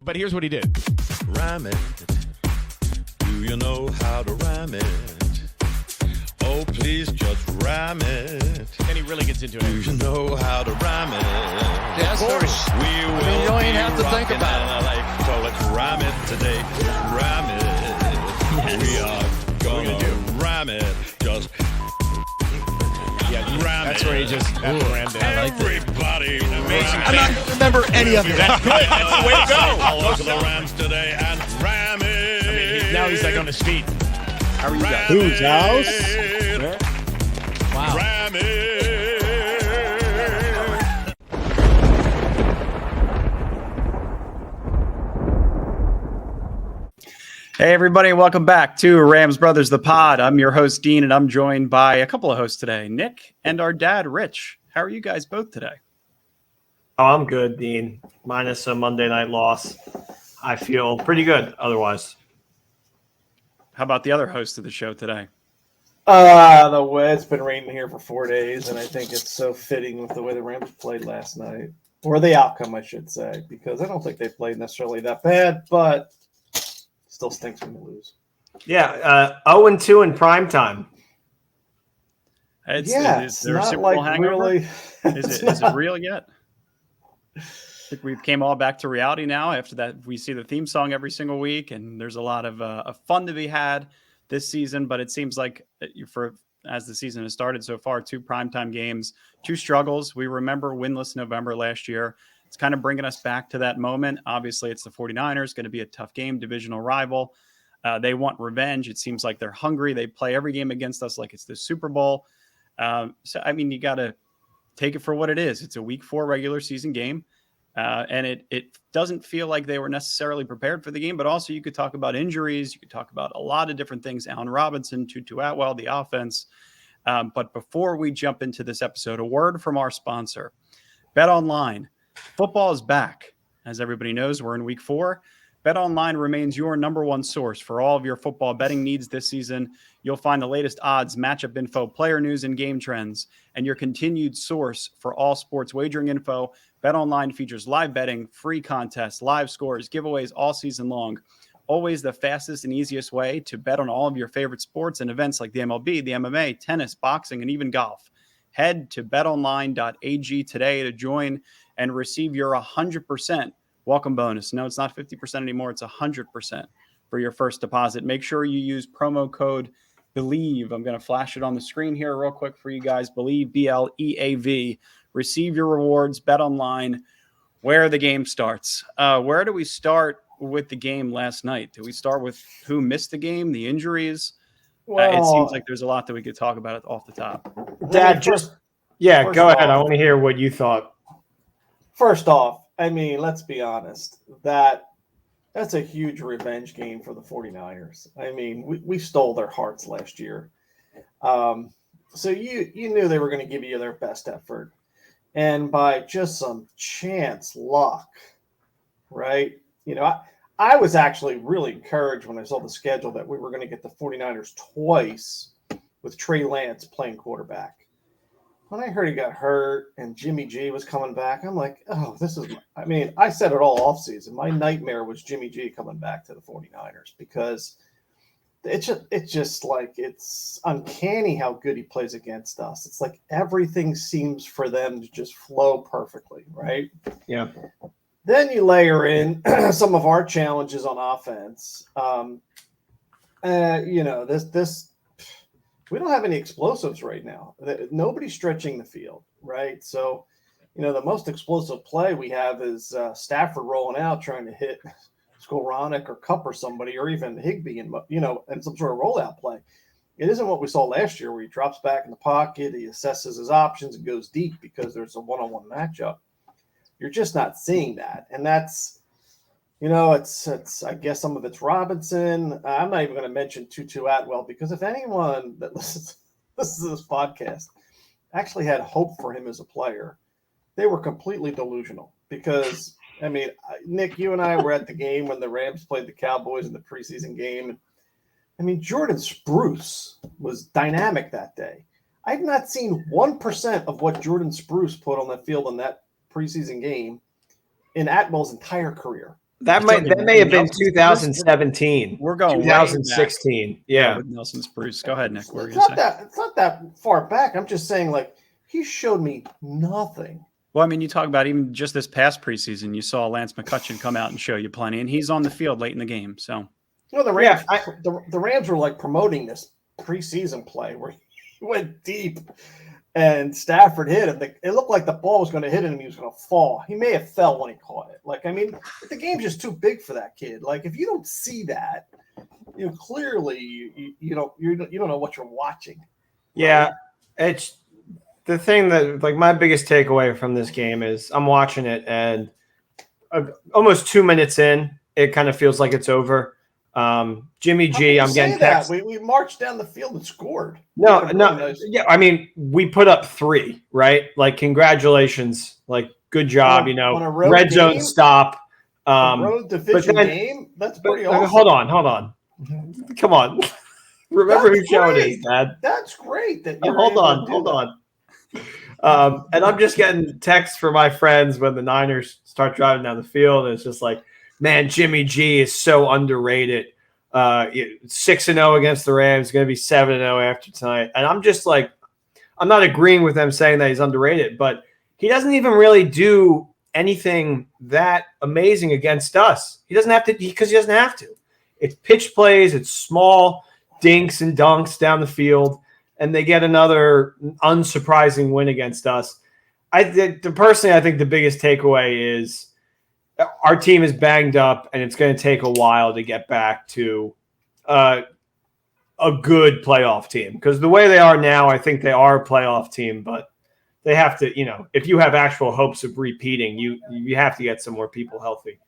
But here's what he did. Rhyme it. Do you know how to rhyme it? Oh, please just rhyme it. Then he really gets into it. Do you know how to rhyme it? Yes, of course. sir. We will. You don't even have to think rocking about it. So let's rhyme it today. Rhyme it. Yes. We are gonna rhyme it. Just rhyme That's it. where he just rammed it. I like that. Everybody. Amazing. I'm not going to remember any of it. That's good. That's the way to go. All over the Rams today and rhyme it. I mean, now he's like on his feet. How are you guys? Whose Wow. Rhyme it. Hey, everybody, and welcome back to Rams Brothers, the pod. I'm your host, Dean, and I'm joined by a couple of hosts today, Nick and our dad, Rich. How are you guys both today? Oh, I'm good, Dean. Minus a Monday night loss. I feel pretty good otherwise. How about the other host of the show today? The way it's been raining here for 4 days, and I think it's so fitting with the way the Rams played last night, or the outcome, I should say, because I don't think they played necessarily that bad, but still stinks when you lose. Yeah, 0-2 in prime time. Is It's there a not Super like Bowl hangover? really. Is it real yet? I think we came all back to reality now. After that, we see the theme song every single week, and there's a lot of fun to be had this season. But it seems like as the season has started so far, 2 primetime games, 2 struggles. We remember winless November last year. It's kind of bringing us back to that moment. Obviously, it's the 49ers, going to be a tough game, divisional rival. They want revenge. It seems like they're hungry. They play every game against us like it's the Super Bowl. So, I mean, you got to take it for what it is. It's a week 4 regular season game. And it doesn't feel like they were necessarily prepared for the game, but also you could talk about injuries. You could talk about a lot of different things. Allen Robinson, Tutu Atwell, the offense. But before we jump into this episode, a word from our sponsor, BetOnline. Football is back. As everybody knows, we're in week 4. BetOnline remains your number one source for all of your football betting needs this season. You'll find the latest odds, matchup info, player news, and game trends, and your continued source for all sports wagering info. BetOnline features live betting, free contests, live scores, giveaways all season long. Always the fastest and easiest way to bet on all of your favorite sports and events like the MLB, the MMA, tennis, boxing, and even golf. Head to betonline.ag today to join and receive your 100% welcome bonus. No, it's not 50% anymore. It's 100% for your first deposit. Make sure you use promo code BELIEVE. I'm going to flash it on the screen here real quick for you guys. BELIEVE, BLEAV. Receive your rewards. BetOnline, where the game starts. Where do we start with the game last night? Do we start with who missed the game, the injuries? It seems like there's a lot that we could talk about off the top. Dad, go ahead. I want to hear what you thought. First off, I mean, let's be honest. That's a huge revenge game for the 49ers. I mean, we stole their hearts last year. So you knew they were going to give you their best effort. And by just some chance luck, right? You know, I was actually really encouraged when I saw the schedule that we were going to get the 49ers twice with Trey Lance playing quarterback. When I heard he got hurt and Jimmy G was coming back, I'm like, oh, I said it all offseason. My nightmare was Jimmy G coming back to the 49ers because it's just like it's uncanny how good he plays against us. It's like everything seems for them to just flow perfectly, right? Yeah. Then you layer in some of our challenges on offense. This we don't have any explosives right now. Nobody's stretching the field, right? So, the most explosive play we have is Stafford rolling out trying to hit Skoranek or Kupp or somebody, or even Higbee, and some sort of rollout play. It isn't what we saw last year where he drops back in the pocket, he assesses his options and goes deep because there's a one-on-one matchup. You're just not seeing that. And that's, it's I guess some of it's Robinson. I'm not even going to mention Tutu Atwell because if anyone that listens to this podcast actually had hope for him as a player, they were completely delusional because, I mean, Nick, you and I were at the game when the Rams played the Cowboys in the preseason game. I mean, Jordan Spruce was dynamic that day. I've not seen 1% of what Jordan Spruce put on the field in that preseason game in Atwell's entire career. That may have been 2017. We're going 2016. Yeah. with Nelson Spruce. Go ahead, Nick. What were you It's gonna say? it's not that far back. I'm just saying, like, he showed me nothing. Well, I mean, you talk about even just this past preseason, you saw Lance McCutcheon come out and show you plenty, and he's on the field late in the game. So, The Rams, the Rams were like promoting this preseason play where he went deep, and Stafford hit him. It looked like the ball was going to hit him. He was going to fall. He may have fell when he caught it. Like, I mean, the game's just too big for that kid. Like, if you don't see that, clearly you don't know what you're watching. Yeah, it's the thing that, like, my biggest takeaway from this game is I'm watching it, and almost 2 minutes in, it kind of feels like it's over. Jimmy G, I'm getting text. We marched down the field and scored. No. Nice. Yeah, I mean, we put up 3, right? Like, congratulations, like, good job. On a road red zone game? stop. Road division game. That's pretty awesome. Hold on. Come on. Remember who show it is, Dad. That's great. That you're Hold able to on. do that. And I'm just getting texts from my friends when the Niners start driving down the field. And it's just like, man, Jimmy G is so underrated. 6-0 against the Rams, going to be 7-0 after tonight. And I'm just like, I'm not agreeing with them saying that he's underrated, but he doesn't even really do anything that amazing against us. He doesn't have to, because he doesn't have to. It's pitch plays, it's small dinks and dunks down the field, and they get another unsurprising win against us. Personally, I think the biggest takeaway is our team is banged up, and it's going to take a while to get back to a good playoff team. Because the way they are now, I think they are a playoff team, but they have to, if you have actual hopes of repeating, you have to get some more people healthy.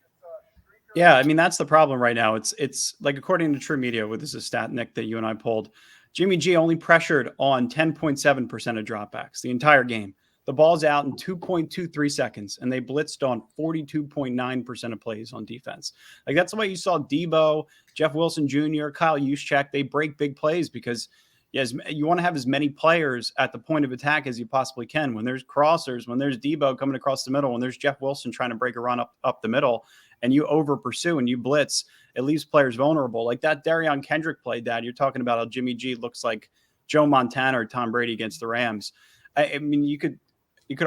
yeah, I mean, that's the problem right now. It's like, according to True Media, with this is a stat, Nick, that you and I pulled, Jimmy G only pressured on 10.7% of dropbacks the entire game. The ball's out in 2.23 seconds, and they blitzed on 42.9% of plays on defense. Like, that's why you saw Debo, Jeff Wilson Jr., Kyle Juszczyk, they break big plays, because you want to have as many players at the point of attack as you possibly can. When there's crossers, when there's Debo coming across the middle, when there's Jeff Wilson trying to break a run up the middle, and you over pursue and you blitz, it leaves players vulnerable. Like that Darion Kendrick play, Dad, you're talking about how Jimmy G looks like Joe Montana or Tom Brady against the Rams. I mean, you could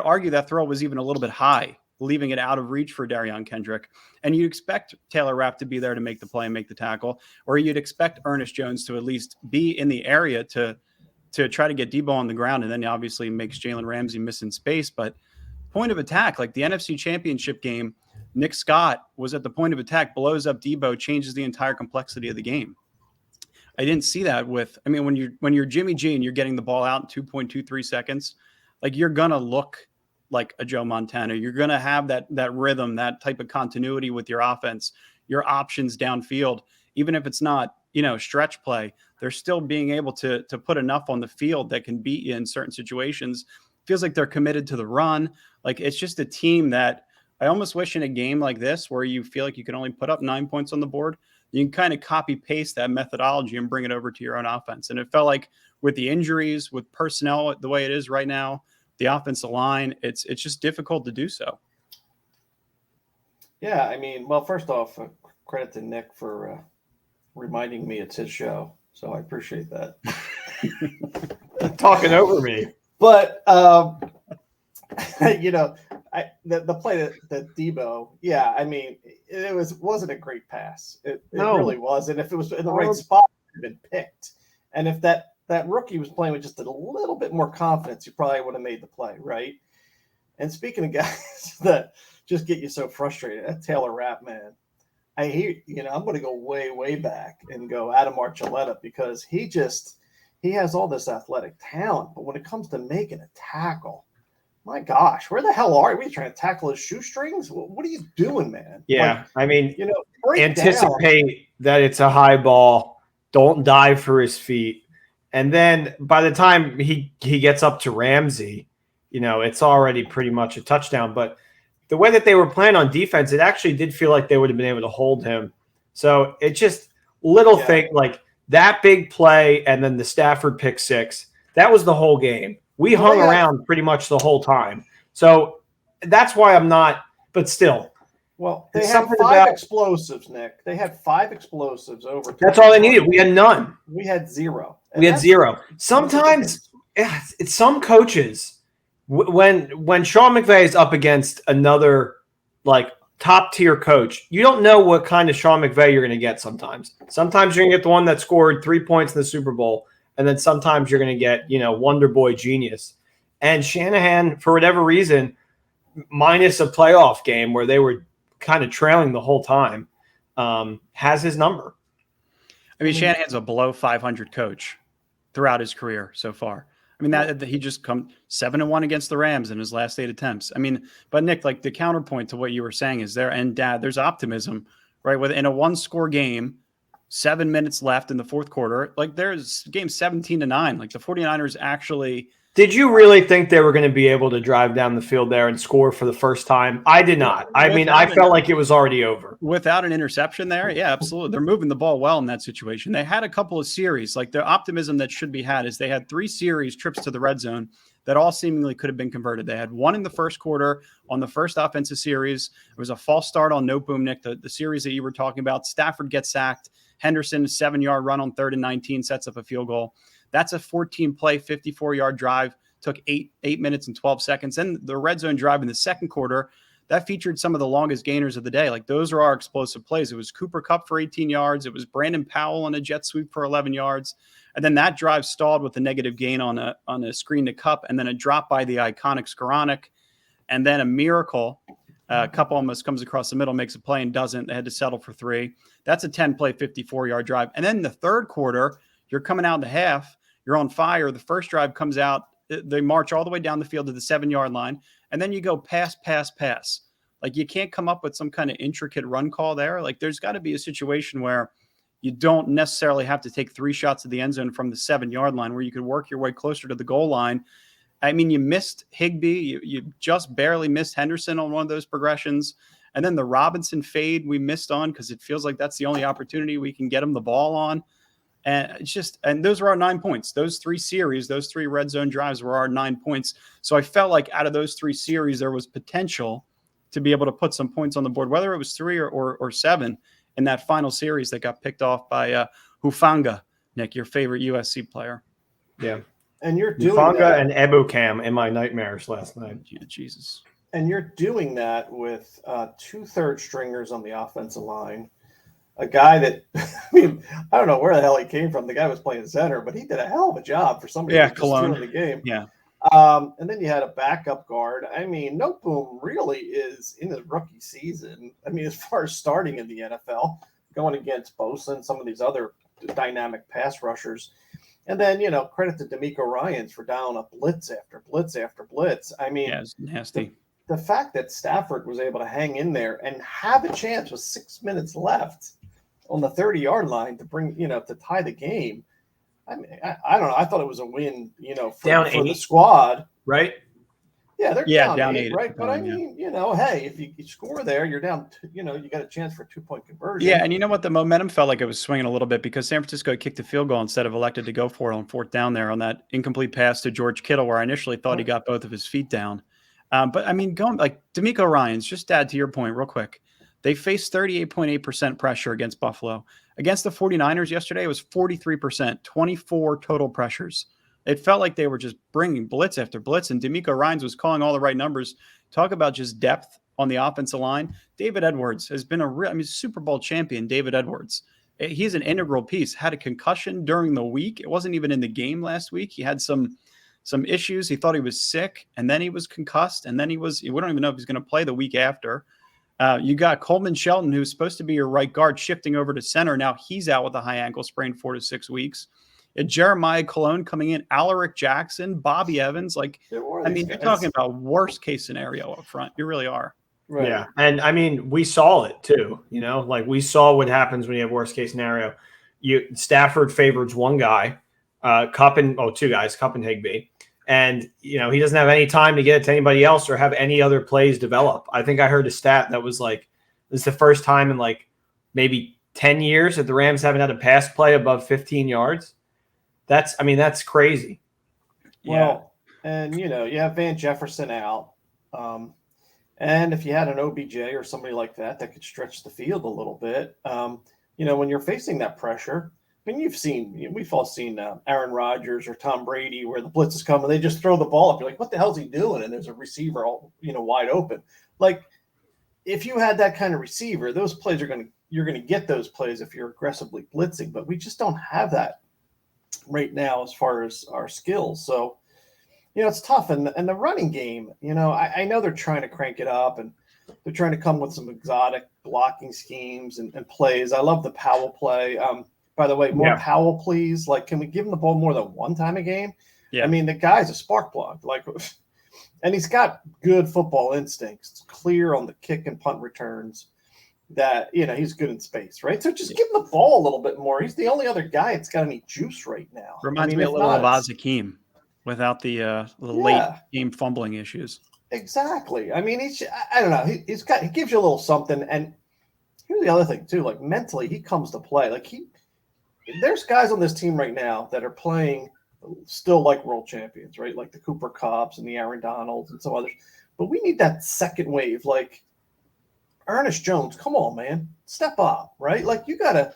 argue that throw was even a little bit high, leaving it out of reach for Darion Kendrick. And you'd expect Taylor Rapp to be there to make the play and make the tackle, or you'd expect Ernest Jones to at least be in the area to try to get Debo on the ground, and then he obviously makes Jalen Ramsey miss in space. But point of attack, like the NFC Championship game, Nick Scott was at the point of attack, blows up Debo, changes the entire complexity of the game. I didn't see that when you're Jimmy G and you're getting the ball out in 2.23 seconds, like, you're going to look like a Joe Montana. You're going to have that rhythm, that type of continuity with your offense, your options downfield. Even if it's not, stretch play, they're still being able to put enough on the field that can beat you in certain situations. Feels like they're committed to the run. Like, it's just a team that I almost wish in a game like this, where you feel like you can only put up 9 points on the board, you can kind of copy paste that methodology and bring it over to your own offense. And it felt like with the injuries, with personnel the way it is right now, the offensive line, it's just difficult to do so. Yeah, I mean, well, first off, credit to Nick for reminding me it's his show, so I appreciate that. Talking over me. But the play that Debo, yeah, I mean, it wasn't a great pass. It really was, and if it was in the right spot, it would have been picked. And if that rookie was playing with just a little bit more confidence, you probably would have made the play, right? And speaking of guys that just get you so frustrated, that Taylor Rapp, man, I'm going to go way, way back and go Adam Archuleta, because he has all this athletic talent, but when it comes to making a tackle, my gosh, where the hell are you? Are you trying to tackle his shoestrings? What are you doing, man? Yeah, I mean, anticipate that it's a high ball. Don't dive for his feet. And then by the time he gets up to Ramsey, it's already pretty much a touchdown. But the way that they were playing on defense, it actually did feel like they would have been able to hold him. So it just thing like that big play and then the Stafford pick six, that was the whole game. We hung around pretty much the whole time. So that's why I'm not – but still, Well, they There's had something 5 about- explosives, Nick. They had 5 explosives over. That's all they needed. We had none. We had 0. And We had that's- 0. Sometimes it's some coaches when Sean McVay is up against another like top tier coach, you don't know what kind of Sean McVay you're going to get sometimes. Sometimes you're going to get the one that scored 3 points in the Super Bowl, and then sometimes you're going to get, Wonder Boy genius. And Shanahan, for whatever reason, minus a playoff game where they were kind of trailing the whole time, has his number. I mean, Shanahan's a below 500 coach throughout his career so far. I mean, that he just come 7-1 against the Rams in his last 8 attempts. I mean, but Nick, like the counterpoint to what you were saying is there, and Dad, there's optimism, right? In a 1-score game, 7 minutes left in the fourth quarter, like there's game 17-9. Like the 49ers actually. Did you really think they were going to be able to drive down the field there and score for the first time? I did not. I mean, I felt like it was already over. Without an interception there, yeah, absolutely. They're moving the ball well in that situation. They had a couple of series. Like the optimism that should be had is they had 3 series trips to the red zone that all seemingly could have been converted. They had one in the first quarter on the first offensive series. It was a false start on No Boom, Nick, the series that you were talking about. Stafford gets sacked. Henderson, a 7-yard run on 3rd and 19, sets up a field goal. That's a 14-play, 54-yard drive. Took 8 minutes and 12 seconds. And the red zone drive in the second quarter, that featured some of the longest gainers of the day. Like those are our explosive plays. It was Cooper Kupp for 18 yards. It was Brandon Powell on a jet sweep for 11 yards. And then that drive stalled with a negative gain on a screen to Kupp, and then a drop by the iconic Skoranek, and then a miracle. Kupp almost comes across the middle, makes a play and doesn't. They had to settle for 3. That's a 10-play, 54-yard drive. And then the third quarter, you're coming out in the half. You're on fire. The first drive comes out. They march all the way down the field to the 7-yard line, and then you go pass. Like you can't come up with some kind of intricate run call there. Like there's got to be a situation where you don't necessarily have to take 3 shots at the end zone from the 7-yard line, where you could work your way closer to the goal line. I mean, you missed Higbee. You just barely missed Henderson on one of those progressions. And then the Robinson fade we missed on because it feels like that's the only opportunity we can get him the ball on. And those were our 9 points. Those 3 series, those 3 red zone drives were our 9 points. So I felt like out of those 3 series, there was potential to be able to put some points on the board, whether it was 3 or 7 in that final series that got picked off by Hufanga, Nick, your favorite USC player. Yeah. And you're doing Hufanga that. and Ebukam in my nightmares last night. Yeah, Jesus. And you're doing that with 2 third stringers on the offensive line. A guy that, I mean, I don't know where the hell he came from. The guy was playing center, but he did a hell of a job for somebody who was just doing the game. Yeah. And then you had a backup guard. I mean, No Boom really is in his rookie season. I mean, as far as starting in the NFL, going against Bosa and some of these other dynamic pass rushers. And then, credit to D'Amico Ryans for down a blitz after blitz after blitz. I mean, Yeah, it's nasty. The fact that Stafford was able to hang in there and have a chance with 6 minutes left on the 30-yard line to bring, to tie the game. I mean, I don't know. I thought it was a win, for the squad. Right? Yeah, they're down 8, right? But I yeah. mean, hey, if you score there, you're down, you got a chance for a 2-point conversion. Yeah, and you know what? The momentum felt like it was swinging a little bit because San Francisco kicked a field goal instead of elected to go for it on 4th down there on that incomplete pass to George Kittle, where I initially thought he got both of his feet down. But I mean, going like D'Amico Ryans, just to add to your point real quick, they faced 38.8% pressure against Buffalo. Against the 49ers yesterday, it was 43%, 24 total pressures. It felt like they were just bringing blitz after blitz, and D'Amico Ryans was calling all the right numbers. Talk about just depth on the offensive line. David Edwards has been Super Bowl champion, David Edwards. He's an integral piece. Had a concussion during the week. It wasn't even in the game last week. He had some issues. He thought he was sick, and then he was concussed, and then we don't even know if he's going to play the week after. You got Coleman Shelton, who's supposed to be your right guard, shifting over to center. Now he's out with a high ankle sprain 4 to 6 weeks. Jeremiah Colon coming in, Alaric Jackson, Bobby Evans. Like, I mean, you're talking about worst case scenario up front. You really are. Right. Yeah. And I mean, we saw it too, like we saw what happens when you have worst case scenario. Stafford favors one guy, two guys, Kupp and Higbee. And, he doesn't have any time to get it to anybody else or have any other plays develop. I think I heard a stat that was like, this is the first time in like maybe 10 years that the Rams haven't had a pass play above 15 yards. That's crazy. Well, and, you have Van Jefferson out. And if you had an OBJ or somebody like that that could stretch the field a little bit, when you're facing that pressure, I mean, we've all seen Aaron Rodgers or Tom Brady where the blitz is coming, they just throw the ball up. You're like, what the hell's he doing? And there's a receiver all wide open. Like, if you had that kind of receiver, those plays you're going to get those plays if you're aggressively blitzing. But we just don't have that right now as far as our skills. So, it's tough. And the running game, I know they're trying to crank it up and they're trying to come with some exotic blocking schemes and plays. I love the Powell play. By the way, more Powell, please. Like, can we give him the ball more than one time a game? Yeah. I mean, the guy's a spark plug. Like, and he's got good football instincts. It's clear on the kick and punt returns that, he's good in space, right? So just give him the ball a little bit more. He's the only other guy that's got any juice right now. Reminds me a little of Azakim without the late game fumbling issues. Exactly. I mean, I don't know. He gives you a little something. And here's the other thing too. Like, mentally, he comes to play. Like, there's guys on this team right now that are playing still like world champions, right? Like the Cooper Kupps and the Aaron Donalds and some others. But we need that second wave. Like Ernest Jones, come on, man, step up, right? Like you got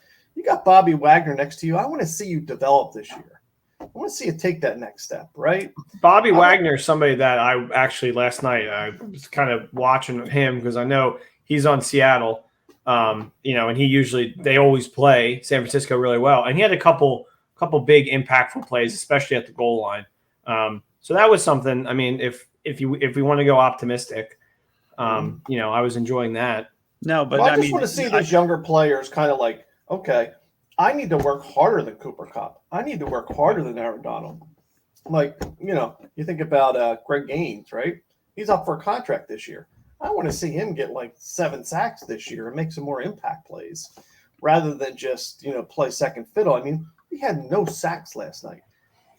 Bobby Wagner next to you. I want to see you develop this year. I want to see you take that next step, right? Bobby Wagner is somebody that I actually last night I was kind of watching him because I know he's on Seattle, and they always play San Francisco really well, and he had a couple big impactful plays, especially at the goal line. So that was something. I mean, if we want to go optimistic, I was enjoying that. No, but I just want to see these younger players kind of like, okay, I need to work harder than Cooper Kupp. I need to work harder than Aaron Donald. Like, you think about Greg Gaines, right? He's up for a contract this year. I want to see him get like 7 sacks this year and make some more impact plays rather than just, play second fiddle. I mean, we had no sacks last night.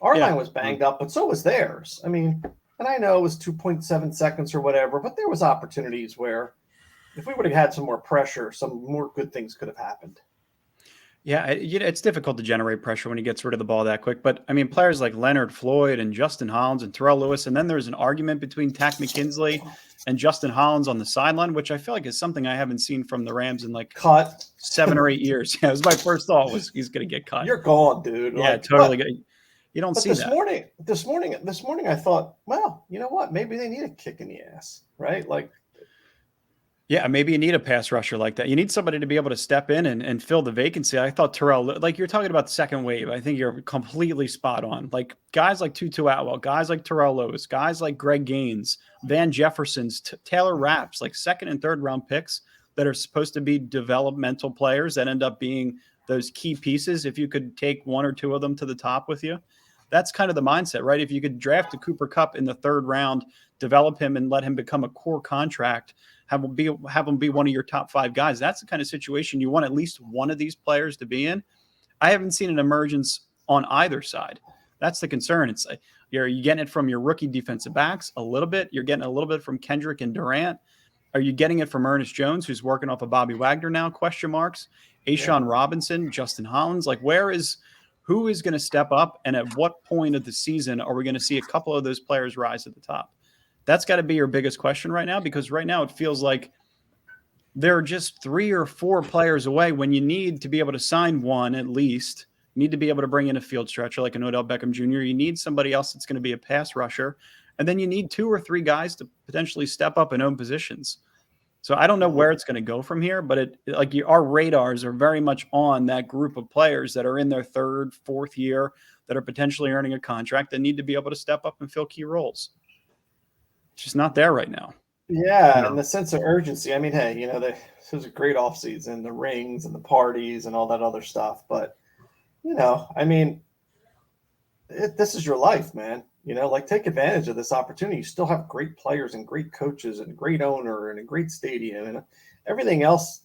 Our line was banged up, but so was theirs. I mean, and I know it was 2.7 seconds or whatever, but there was opportunities where if we would have had some more pressure, some more good things could have happened. Yeah, it's difficult to generate pressure when he gets rid of the ball that quick. But, I mean, players like Leonard Floyd and Justin Hollins and Terrell Lewis, and then there's an argument between Tack McKinsley and Justin Hollins on the sideline, which I feel like is something I haven't seen from the Rams in like 7 or 8 years. Yeah, it was my first thought was he's going to get cut. You're gone, dude. Yeah, totally. You don't see this that. This morning, I thought, well, you know what? Maybe they need a kick in the ass, right? Like, yeah, maybe you need a pass rusher like that. You need somebody to be able to step in and fill the vacancy. I thought Terrell, like you're talking about the second wave, I think you're completely spot on. Like guys like Tutu Atwell, guys like Terrell Lewis, guys like Greg Gaines, Van Jefferson's, Taylor Rapps, like second and third round picks that are supposed to be developmental players that end up being those key pieces. If you could take 1 or 2 of them to the top with you, that's kind of the mindset, right? If you could draft a Cooper Kupp in the 3rd round, develop him and let him become a core contract, have him be one of your top 5 guys. That's the kind of situation you want at least one of these players to be in. I haven't seen an emergence on either side. That's the concern. It's you're getting it from your rookie defensive backs a little bit. You're getting a little bit from Kendrick and Durant. Are you getting it from Ernest Jones, who's working off of Bobby Wagner now? Question marks. A'Shawn Robinson, Justin Hollins. Like who is going to step up? And at what point of the season are we going to see a couple of those players rise at the top? That's got to be your biggest question right now, because right now it feels like they're just 3 or 4 players away when you need to be able to sign one at least. You need to be able to bring in a field stretcher like an Odell Beckham Jr. You need somebody else that's going to be a pass rusher. And then you need 2 or 3 guys to potentially step up and own positions. So I don't know where it's going to go from here, but our radars are very much on that group of players that are in their 3rd, 4th year that are potentially earning a contract that need to be able to step up and fill key roles. It's just not there right now. Yeah, and the sense of urgency. I mean, hey, this was a great offseason, the rings and the parties and all that other stuff. But, I mean, this is your life, man. Take advantage of this opportunity. You still have great players and great coaches and a great owner and a great stadium and everything else,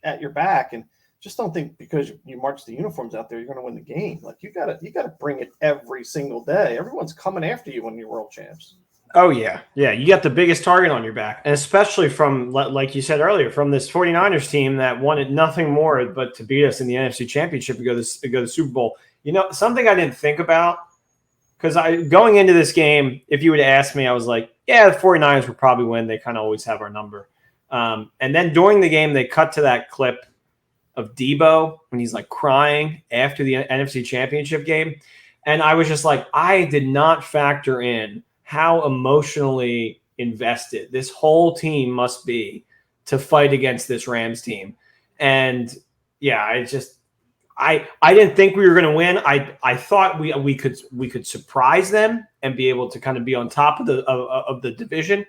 at your back. And just don't think because you march the uniforms out there, you're going to win the game. Like you gotta bring it every single day. Everyone's coming after you when you're world champs. Oh, yeah. Yeah, you got the biggest target on your back. And especially from, like you said earlier, from this 49ers team that wanted nothing more but to beat us in the NFC Championship and go to the Super Bowl. Something I didn't think about, because going into this game, if you would have asked me, I was like, yeah, the 49ers will probably win. They kind of always have our number. And then during the game, they cut to that clip of Debo when he's like crying after the NFC Championship game. And I was just like, I did not factor in how emotionally invested this whole team must be to fight against this Rams team. And yeah, I didn't think we were going to win. I thought we could surprise them and be able to kind of be on top of the division.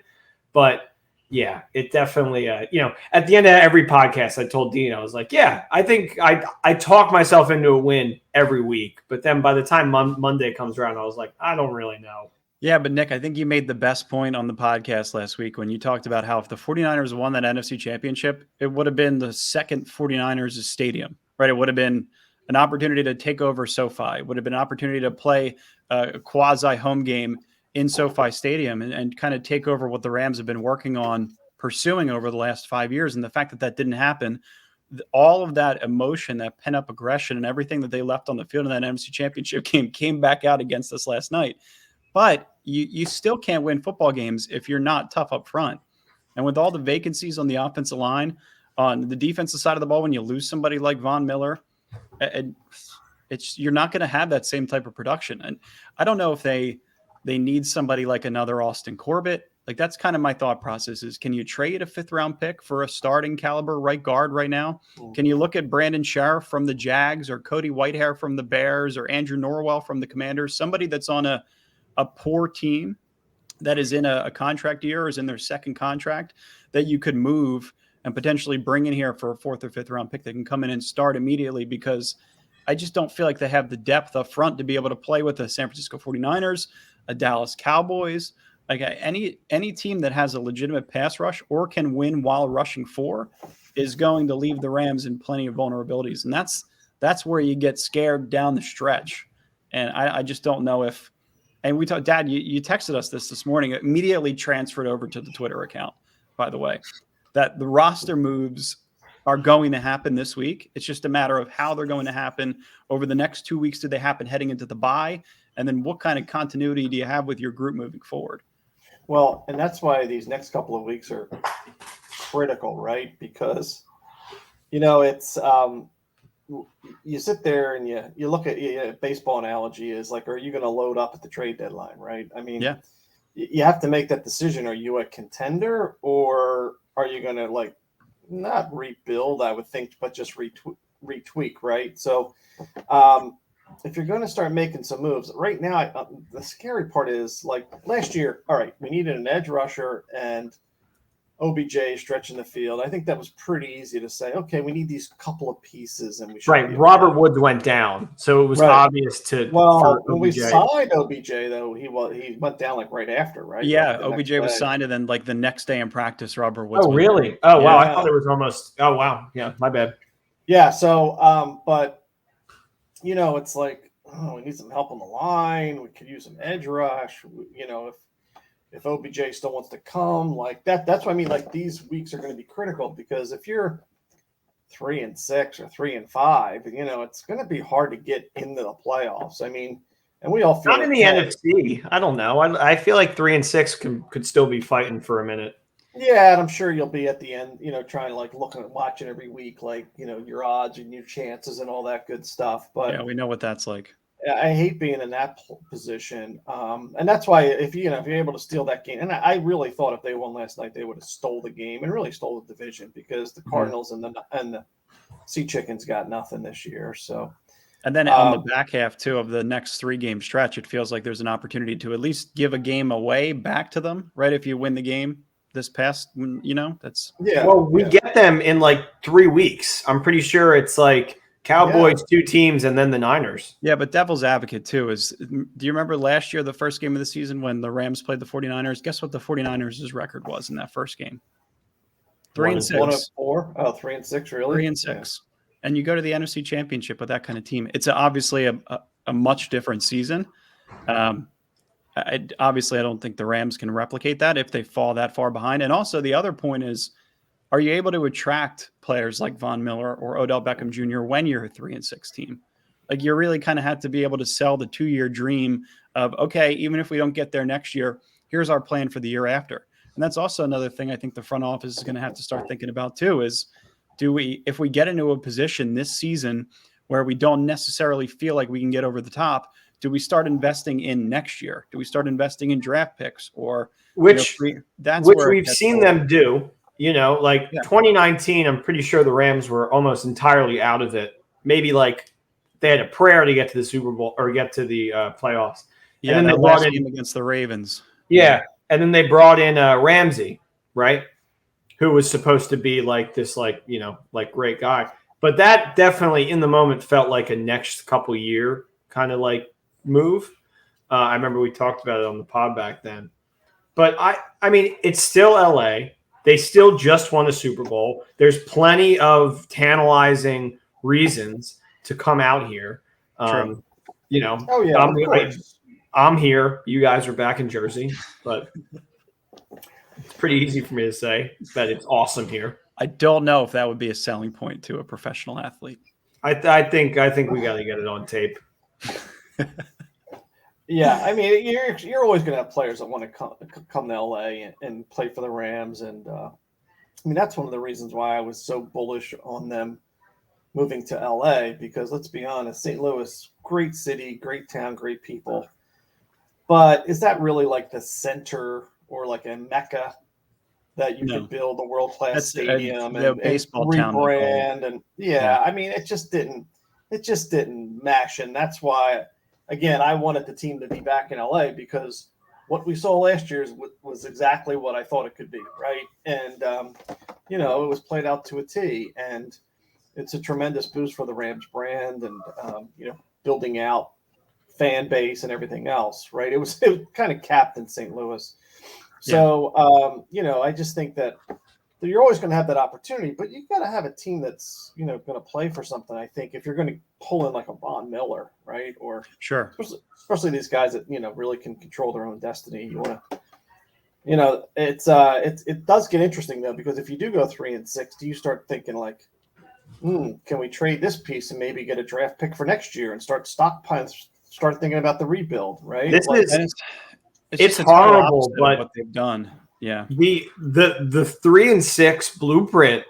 But yeah, it definitely at the end of every podcast, I told Dean, I was like, yeah, I think I talk myself into a win every week. But then by the time Monday comes around, I was like, I don't really know. Yeah, but Nick, I think you made the best point on the podcast last week when you talked about how if the 49ers won that NFC Championship, it would have been the second 49ers stadium, right? It would have been an opportunity to take over SoFi. It would have been an opportunity to play a quasi home game in SoFi Stadium and kind of take over what the Rams have been working on pursuing over the last 5 years. And the fact that that didn't happen, all of that emotion, that pent-up aggression and everything that they left on the field in that NFC Championship game came back out against us last night. But you still can't win football games if you're not tough up front. And with all the vacancies on the offensive line, on the defensive side of the ball, when you lose somebody like Von Miller, you're not going to have that same type of production. And I don't know if they need somebody like another Austin Corbett. Like, that's kind of my thought process is, can you trade a 5th-round pick for a starting caliber right guard right now? Can you look at Brandon Sheriff from the Jags or Cody Whitehair from the Bears or Andrew Norwell from the Commanders, somebody that's on a poor team that is in a contract year or is in their second contract that you could move and potentially bring in here for a 4th or 5th-round pick that can come in and start immediately, because I just don't feel like they have the depth up front to be able to play with the San Francisco 49ers, a Dallas Cowboys, like any team that has a legitimate pass rush or can win while rushing 4 is going to leave the Rams in plenty of vulnerabilities. And that's where you get scared down the stretch. And I just don't know if, and we talked, Dad, you texted us this morning, immediately transferred over to the Twitter account, by the way, that the roster moves are going to happen this week. It's just a matter of how they're going to happen over the next 2 weeks. Do they happen heading into the bye? And then what kind of continuity do you have with your group moving forward? Well, and that's why these next couple of weeks are critical, right? Because, it's you sit there and you look at baseball analogy is like, are you going to load up at the trade deadline, right? I mean, yeah, you have to make that decision. Are you a contender or are you going to not rebuild, I would think, but just retweak, right? So if you're going to start making some moves right now, the scary part is like last year, all right, we needed an edge rusher and OBJ stretching the field. I think that was pretty easy to say, okay, we need these couple of pieces and we should. Right. Robert Woods went down. So it was obvious to. Well, when we signed OBJ, though, he went down like right after, right? Yeah. OBJ was signed and then like the next day in practice, Robert Woods. Oh, really? Oh, wow. I thought it was almost. Oh, wow. Yeah. My bad. Yeah. So, but, it's like, we need some help on the line. We could use some edge rush. If OBJ still wants to come like that, that's what I mean. Like these weeks are going to be critical because if you're 3-6 or 3-5, it's going to be hard to get into the playoffs. I mean, and we all feel not in the NFC. I don't know. I feel like 3-6 could still be fighting for a minute. Yeah, and I'm sure you'll be at the end, trying to watching every week, your odds and your chances and all that good stuff. But yeah, we know what that's like. I hate being in that position, and that's why if you're able to steal that game, and I really thought if they won last night, they would have stole the game and really stole the division because the Cardinals and the Sea Chickens got nothing this year. So, and then on the back half too of the next 3-game stretch, it feels like there's an opportunity to at least give a game away back to them, right? If you win the game this past, that's Well, we get them in like 3 weeks. I'm pretty sure it's like Cowboys, 2 teams, and then the Niners. Yeah, but devil's advocate, too, is do you remember last year, the first game of the season when the Rams played the 49ers? Guess what the 49ers' record was in that first game? 3-6. 1-4? Oh, 3-6, really? 3-6. Yeah. And you go to the NFC Championship with that kind of team. It's obviously a much different season. Obviously, I don't think the Rams can replicate that if they fall that far behind. And also, the other point is, are you able to attract players like Von Miller or Odell Beckham Jr. when you're a 3-6 team? Like you really kind of have to be able to sell the 2-year dream of, okay, even if we don't get there next year, here's our plan for the year after. And that's also another thing I think the front office is going to have to start thinking about too, is if we get into a position this season where we don't necessarily feel like we can get over the top, do we start investing in next year? Do we start investing in draft picks or which that's which where we've seen them do, 2019, I'm pretty sure the Rams were almost entirely out of it. Maybe like they had a prayer to get to the Super Bowl or get to the playoffs. Yeah, and then that they brought last in game against the Ravens. Yeah. And then they brought in Ramsey, right? Who was supposed to be like this, great guy. But that definitely in the moment felt like a next couple year kind of like move. I remember we talked about it on the pod back then. But I mean, it's still LA. They still just won a Super Bowl. There's plenty of tantalizing reasons to come out here. True. Oh yeah, of course. I'm here. You guys are back in Jersey, but it's pretty easy for me to say that it's awesome here. I don't know if that would be a selling point to a professional athlete. I think we got to get it on tape. Yeah, I mean, you're always going to have players that want to come to LA and play for the Rams, and I mean that's one of the reasons why I was so bullish on them moving to LA, because let's be honest, St. Louis, great city, great town, great people, but is that really like the center or like a mecca that you could build a world-class stadium and baseball rebrand? And I mean, it just didn't mesh, and that's why. Again, I wanted the team to be back in LA because what we saw last year was exactly what I thought it could be, right? And, it was played out to a T. And it's a tremendous boost for the Rams brand and, building out fan base and everything else, right? It was kind of capped in St. Louis. So, I just think that you're always going to have that opportunity, but you've got to have a team that's, going to play for something. I think if you're going to pull in like a Von Miller, right? Or sure, especially these guys that, really can control their own destiny. You want to, it does get interesting though, because if you do go 3-6, do you start thinking like, can we trade this piece and maybe get a draft pick for next year and start stockpiling, start thinking about the rebuild, right? It's horrible, but what they've done. Yeah. The 3-6 blueprint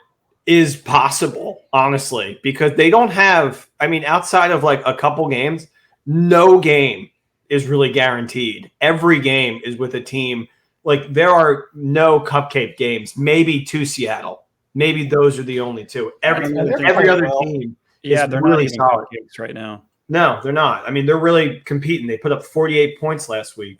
is possible, honestly, because they don't have, I mean, outside of like a couple games, no game is really guaranteed. Every game is with a team. Like there are no cupcake games, maybe to Seattle. Maybe those are the only two. Every other team is they're really not even solid cupcakes right now. No, they're not. I mean, they're really competing. They put up 48 points last week.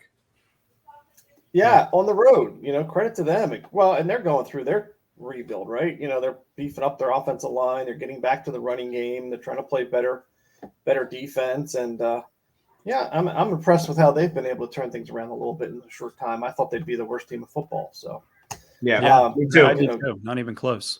Yeah, on the road, credit to them. Well, and they're going through their rebuild, right? They're beefing up their offensive line. They're getting back to the running game. They're trying to play better defense. And I'm impressed with how they've been able to turn things around a little bit in a short time. I thought they'd be the worst team of football. So me too. I did too. Not even close.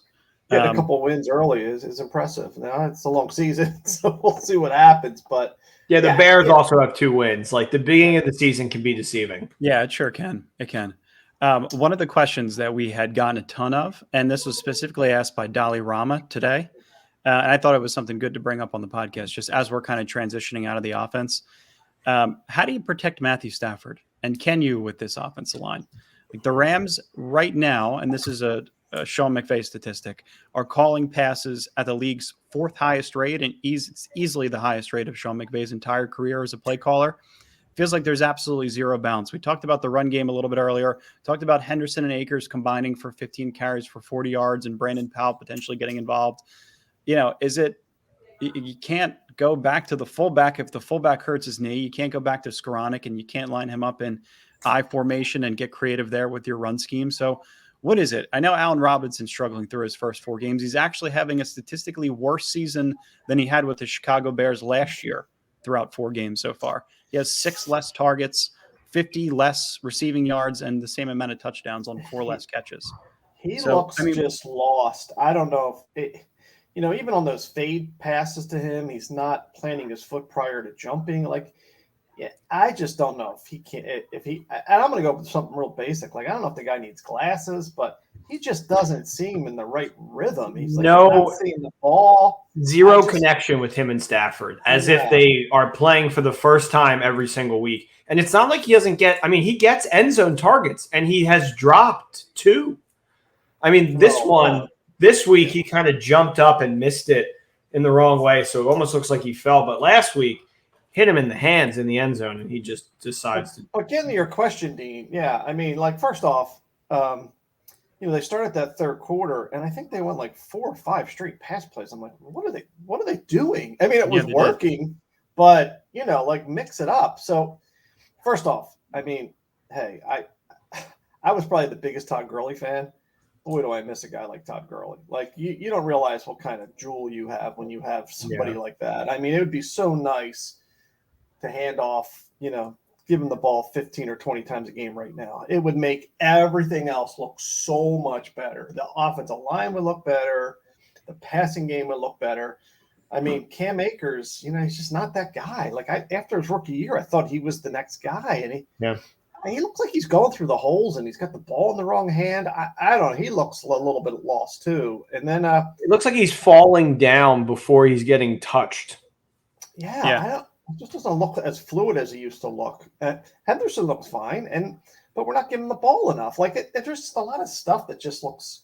Getting a couple wins early is impressive. Now it's a long season, so we'll see what happens. But the Bears also have 2 wins. Like the beginning of the season can be deceiving. Yeah, it sure can. It can. One of the questions that we had gotten a ton of, and this was specifically asked by Dolly Rama today, and I thought it was something good to bring up on the podcast, just as we're kind of transitioning out of the offense. How do you protect Matthew Stafford? And can you with this offensive line? Like the Rams right now, and this is a Sean McVay statistic, are calling passes at the league's 4th highest rate, and it's easily the highest rate of Sean McVay's entire career as a play caller. Feels like there's absolutely zero bounce. We talked about the run game a little bit earlier. Talked about Henderson and Akers combining for 15 carries for 40 yards and Brandon Powell potentially getting involved. Is it you can't go back to the fullback if the fullback hurts his knee. You can't go back to Skoranek, and you can't line him up in I formation and get creative there with your run scheme. So what is it? I know Allen Robinson's struggling through his first 4 games. He's actually having a statistically worse season than he had with the Chicago Bears last year throughout 4 games so far. He has 6 less targets, 50 less receiving yards, and the same amount of touchdowns on 4 less catches. He looks just lost. I don't know if even on those fade passes to him, he's not planting his foot prior to jumping. Like Yeah, I just don't know if he can. If he, and I'm going to go with something real basic. Like I don't know if the guy needs glasses, but he just doesn't seem in the right rhythm. He's like he's not seeing the ball. Zero connection with him and Stafford, as if they are playing for the first time every single week. And it's not like he doesn't get. I mean, he gets end zone targets, and he has dropped 2. I mean, this week he kind of jumped up and missed it in the wrong way, so it almost looks like he fell. But last week, hit him in the hands in the end zone, and he just decides to. But getting to your question, Dean, yeah, I mean, like first off, they started that third quarter, and I think they went like 4 or 5 straight pass plays. I'm like, what are they doing? I mean, it was working, but like mix it up. So first off, I mean, hey, I was probably the biggest Todd Gurley fan. Boy, do I miss a guy like Todd Gurley. Like you don't realize what kind of jewel you have when you have somebody like that. I mean, it would be so nice to hand off, give him the ball 15 or 20 times a game right now. It would make everything else look so much better. The offensive line would look better. The passing game would look better. I mean, Cam Akers, he's just not that guy. Like after his rookie year, I thought he was the next guy. And he looks like he's going through the holes and he's got the ball in the wrong hand. I don't know. He looks a little bit lost too. And then it looks like he's falling down before he's getting touched. It just doesn't look as fluid as he used to look. Henderson looks fine, but we're not giving the ball enough. Like there's just a lot of stuff that just looks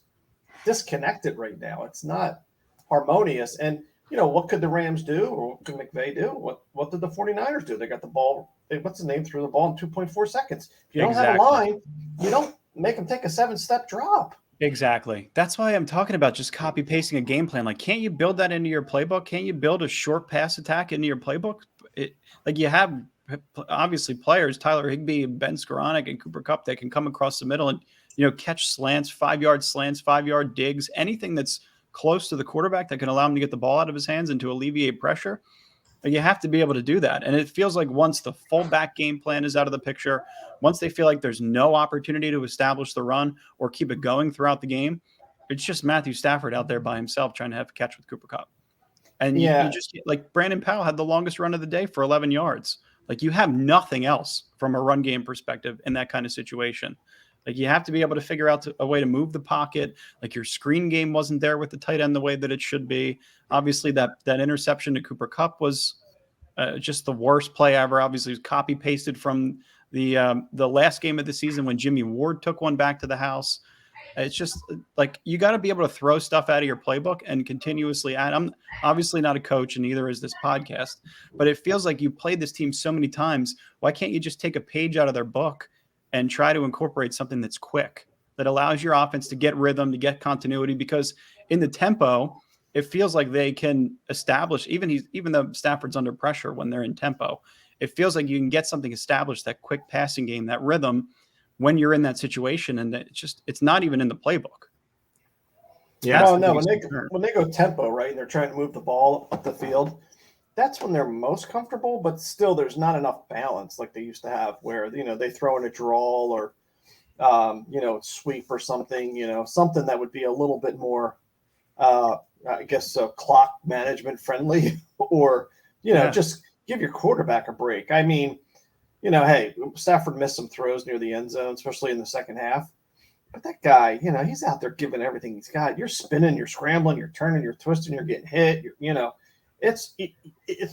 disconnected right now. It's not harmonious. And what could the Rams do, or what could McVay do? What did the 49ers do? They got the ball. What's the name? Threw the ball in 2.4 seconds. If you don't have a line, you don't make them take a 7-step drop. Exactly. That's why I'm talking about just copy pasting a game plan. Like, can't you build that into your playbook? Can't you build a short pass attack into your playbook? Like you have obviously players, Tyler Higbee, Ben Skoranek, and Cooper Kupp, that can come across the middle and catch slants, 5-yard slants, 5-yard digs, anything that's close to the quarterback that can allow him to get the ball out of his hands and to alleviate pressure. Like, you have to be able to do that. And it feels like once the fullback game plan is out of the picture, once they feel like there's no opportunity to establish the run or keep it going throughout the game, it's just Matthew Stafford out there by himself trying to have a catch with Cooper Kupp. And you just, like, Brandon Powell had the longest run of the day for 11 yards. Like, you have nothing else from a run game perspective in that kind of situation. Like, you have to be able to figure out a way to move the pocket. Like, your screen game wasn't there with the tight end the way that it should be. Obviously, that interception to Cooper Kupp was just the worst play ever. Obviously, it was copy pasted from the last game of the season when Jimmy Ward took one back to the house. It's just like, you got to be able to throw stuff out of your playbook and continuously add. I'm obviously not a coach, and neither is this podcast, but it feels like you played this team so many times. Why can't you just take a page out of their book and try to incorporate something that's quick, that allows your offense to get rhythm, to get continuity? Because in the tempo, it feels like they can establish, even though Stafford's under pressure when they're in tempo, it feels like you can get something established, that quick passing game, that rhythm, when you're in that situation. And it's not even in the playbook. Yeah. Oh, no, when they go tempo, right, and they're trying to move the ball up the field, that's when they're most comfortable, but still there's not enough balance like they used to have, where, they throw in a draw or, sweep or something, something that would be a little bit more, I guess, clock management friendly, or, just give your quarterback a break. I mean, hey, Stafford missed some throws near the end zone, especially in the second half. But that guy, he's out there giving everything he's got. You're spinning, you're scrambling, you're turning, you're twisting, you're getting hit. It's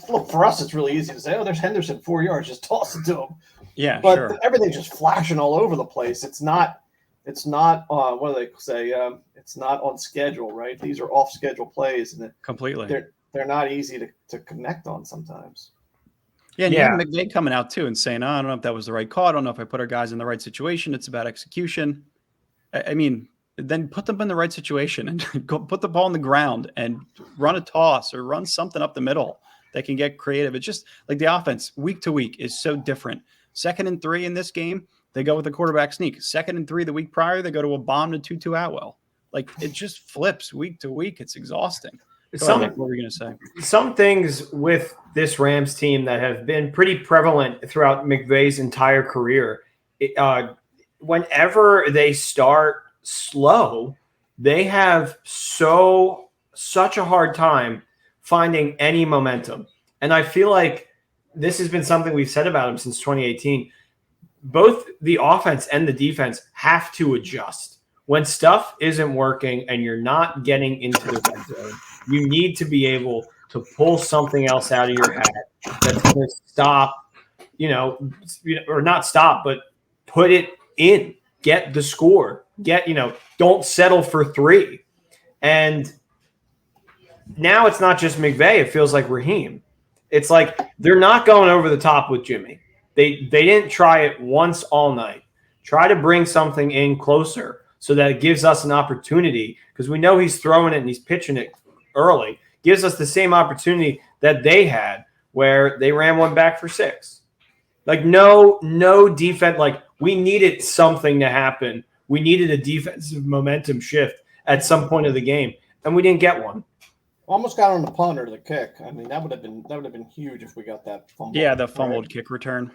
look, for us, it's really easy to say, oh, there's Henderson, 4 yards, just toss it to him. Yeah, but sure. Everything's just flashing all over the place. It's not what do they say? It's not on schedule, right? These are off schedule plays, and completely they're not easy to connect on sometimes. Yeah, and you had McVay coming out too and saying, I don't know if that was the right call. I don't know if I put our guys in the right situation. It's about execution. I mean, then put them in the right situation and go put the ball on the ground and run a toss or run something up the middle that can get creative. It's just like the offense week to week is so different. 2nd and 3 in this game, they go with the quarterback sneak. 2nd and 3 the week prior, they go to a bomb to Tutu Atwell. Like, it just flips week to week. It's exhausting. What were we going to say? Some things with this Rams team that have been pretty prevalent throughout McVay's entire career. Whenever they start slow, they have such a hard time finding any momentum. And I feel like this has been something we've said about him since 2018. Both the offense and the defense have to adjust. When stuff isn't working and you're not getting into the red zone, you need to be able to pull something else out of your hat that's going to stop, or not stop, but put it in, get the score, don't settle for 3. And now it's not just McVay. It feels like Raheem. It's like they're not going over the top with Jimmy. They didn't try it once all night. Try to bring something in closer so that it gives us an opportunity, because we know he's throwing it and he's pitching it early. Gives us the same opportunity that they had where they ran one back for 6. Like no defense. Like we needed something to happen. We needed a defensive momentum shift at some point of the game, and we didn't get one. Almost got on the punt or the kick. I mean, that would have been huge if we got that fumble. Yeah, the fumbled kick return.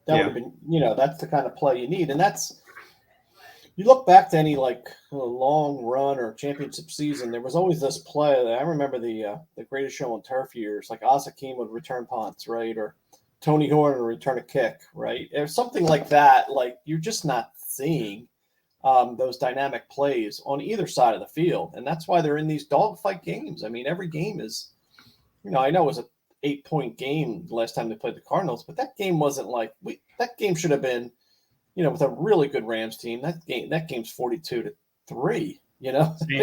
That would have been, that's the kind of play you need. And that's, you look back to any like long run or championship season, there was always this play that I remember the Greatest Show on Turf years, like Oz Hakeem would return punts, right? Or Tony Horn would return a kick, right? Or something like that. Like you're just not seeing those dynamic plays on either side of the field. And that's why they're in these dogfight games. I mean, every game is, I know it was a 8-point game the last time they played the Cardinals, but that game wasn't like that game should have been, with a really good Rams team. That game's 42-3.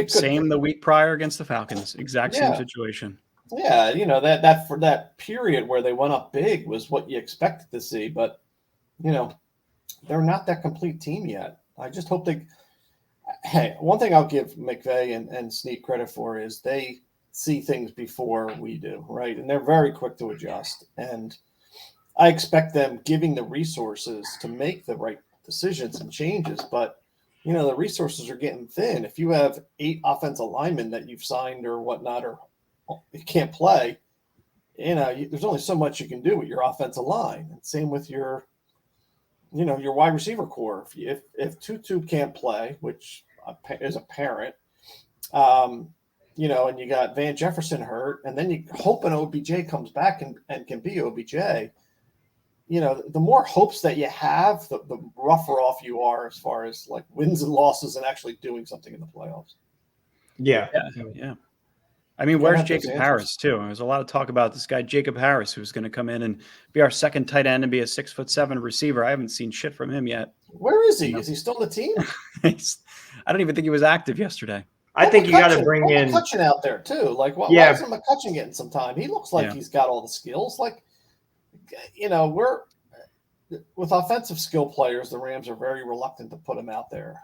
Same the week prior against the Falcons. Exact same situation. Yeah, that for that period where they went up big was what you expected to see, but they're not that complete team yet. I just hope one thing I'll give McVay and Snead credit for is they see things before we do, right? And they're very quick to adjust. And I expect them giving the resources to make the right decisions and changes. But, the resources are getting thin. If you have 8 offensive linemen that you've signed or whatnot, or you can't play, there's only so much you can do with your offensive line. And same with your wide receiver core. If Tutu can't play, which is apparent, and you got Van Jefferson hurt, and then you hoping OBJ comes back and can be OBJ, the more hopes that you have, the rougher off you are as far as like wins and losses and actually doing something in the playoffs. Yeah. I mean, where's Jacob Harris too? There's a lot of talk about this guy, Jacob Harris, who's going to come in and be our second tight end and be a 6'7" receiver. I haven't seen shit from him yet. Where is he? Is he still on the team? I don't even think he was active yesterday. I think you got to bring in McCutcheon out there too. Like, why isn't McCutcheon getting some time? He looks like he's got all the skills. Like, we're with offensive skill players, the Rams are very reluctant to put him out there.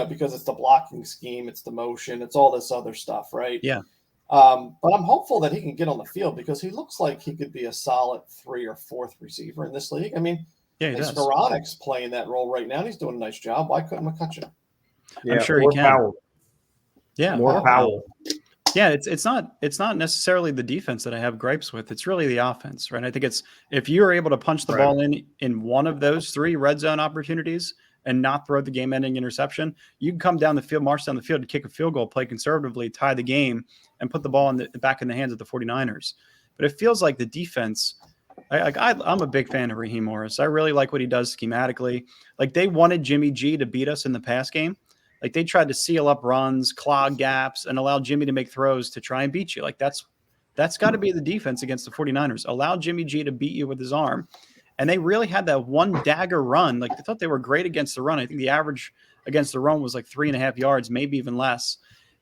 Because it's the blocking scheme, it's the motion, it's all this other stuff, right? Yeah. But I'm hopeful that he can get on the field because he looks like he could be a solid 3rd or 4th receiver in this league. I mean, Skoranic's playing that role right now, and he's doing a nice job. Why couldn't McCutcheon? Yeah, I'm sure he can. Powell. Yeah, more Powell. Yeah, it's not necessarily the defense that I have gripes with. It's really the offense, right? I think it's if you are able to punch the ball in one of those 3 red zone opportunities and not throw the game-ending interception, you can come down the field, march down the field, to kick a field goal, play conservatively, tie the game, and put the ball back in the hands of the 49ers. But it feels like the defense I'm a big fan of Raheem Morris. I really like what he does schematically. Like they wanted Jimmy G to beat us in the pass game. Like they tried to seal up runs, clog gaps, and allow Jimmy to make throws to try and beat you. Like that's got to be the defense against the 49ers. Allow Jimmy G to beat you with his arm. And they really had that one dagger run. Like they thought they were great against the run. I think the average against the run was like 3.5 yards, maybe even less.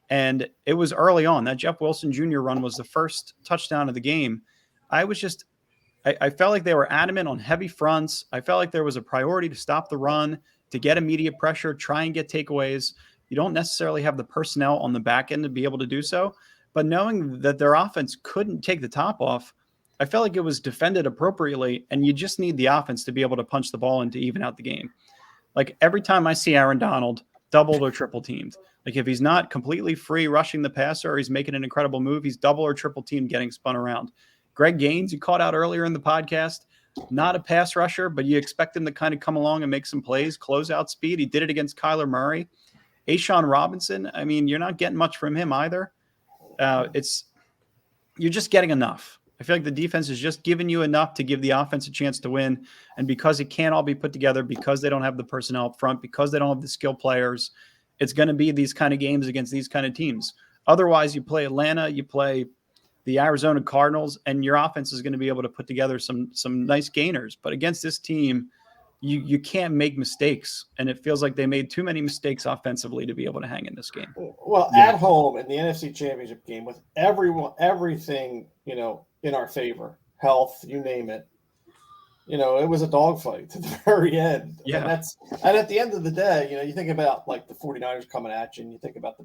And it was early on. That Jeff Wilson Jr. run was the first touchdown of the game. I felt like they were adamant on heavy fronts. I felt like there was a priority to stop the run, to get immediate pressure, try and get takeaways. You don't necessarily have the personnel on the back end to be able to do so. But knowing that their offense couldn't take the top off, I felt like it was defended appropriately, and you just need the offense to be able to punch the ball and to even out the game. Like every time I see Aaron Donald doubled or triple teamed, like if he's not completely free rushing the passer or he's making an incredible move, he's double or triple teamed getting spun around. Greg Gaines, you caught out earlier in the podcast, not a pass rusher, but you expect him to kind of come along and make some plays, close out speed. He did it against Kyler Murray. Ashawn Robinson, I mean, you're not getting much from him either. You're just getting enough. I feel like the defense is just giving you enough to give the offense a chance to win. And because it can't all be put together, because they don't have the personnel up front, because they don't have the skill players, it's going to be these kind of games against these kind of teams. Otherwise, you play Atlanta, you play the Arizona Cardinals, and your offense is going to be able to put together some nice gainers. But against this team, you can't make mistakes. And it feels like they made too many mistakes offensively to be able to hang in this game. Well, at home in the NFC Championship game with everything, in our favor, health, you name it, it was a dogfight to the very end. Yeah. And at the end of the day, you think about like the 49ers coming at you, and you think about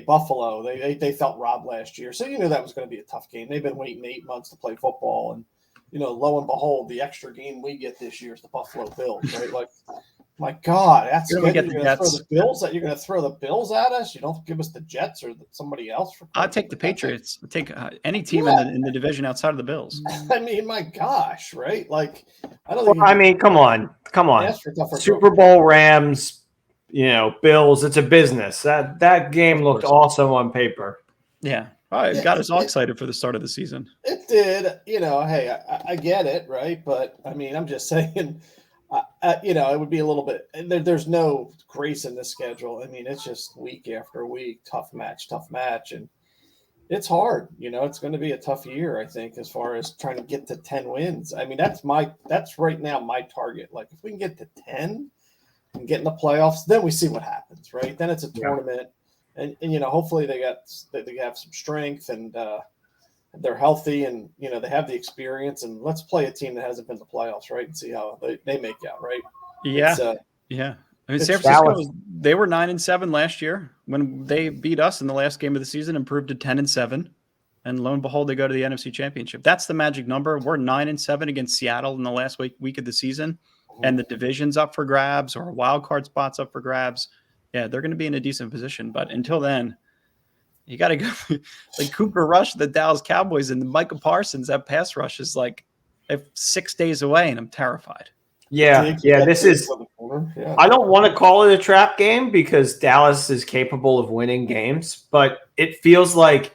Buffalo. They felt robbed last year. So that was going to be a tough game. They've been waiting 8 months to play football, and lo and behold, the extra game we get this year is the Buffalo Bills, right? Like, my God, that's good. You're going to throw the Bills at. You're going to throw the Bills at us. You don't give us the Jets or somebody else. I'd take the Patriots. I'd take any team in the division outside of the Bills. I mean, my gosh, right? Like, I don't. Come on. Super Bowl Rams, Bills. It's a business. That game looked awesome on paper. Yeah. It got us all excited for the start of the season. It did. Hey, I get it, right? But, I mean, I'm just saying, it would be a little bit – there's no grace in this schedule. I mean, it's just week after week, tough match. And it's hard. It's going to be a tough year, I think, as far as trying to get to 10 wins. I mean, that's right now my target. Like, if we can get to 10 and get in the playoffs, then we see what happens, right? Then it's a tournament. And hopefully they have some strength, and they're healthy, and they have the experience, and let's play a team that hasn't been to the playoffs, right, and see how they make out, right? Yeah, yeah. I mean, San Francisco, they were 9-7 last year when they beat us in the last game of the season, improved to 10-7, and lo and behold, they go to the NFC Championship. That's the magic number. We're 9-7 against Seattle in the last week of the season, and the division's up for grabs, or a wild card spot's up for grabs. Yeah, they're going to be in a decent position. But until then, you got to go like Cooper Rush, the Dallas Cowboys, and Micah Parsons. That pass rush is like 6 days away, and I'm terrified. Yeah. This is – I don't want to call it a trap game because Dallas is capable of winning games. But it feels like,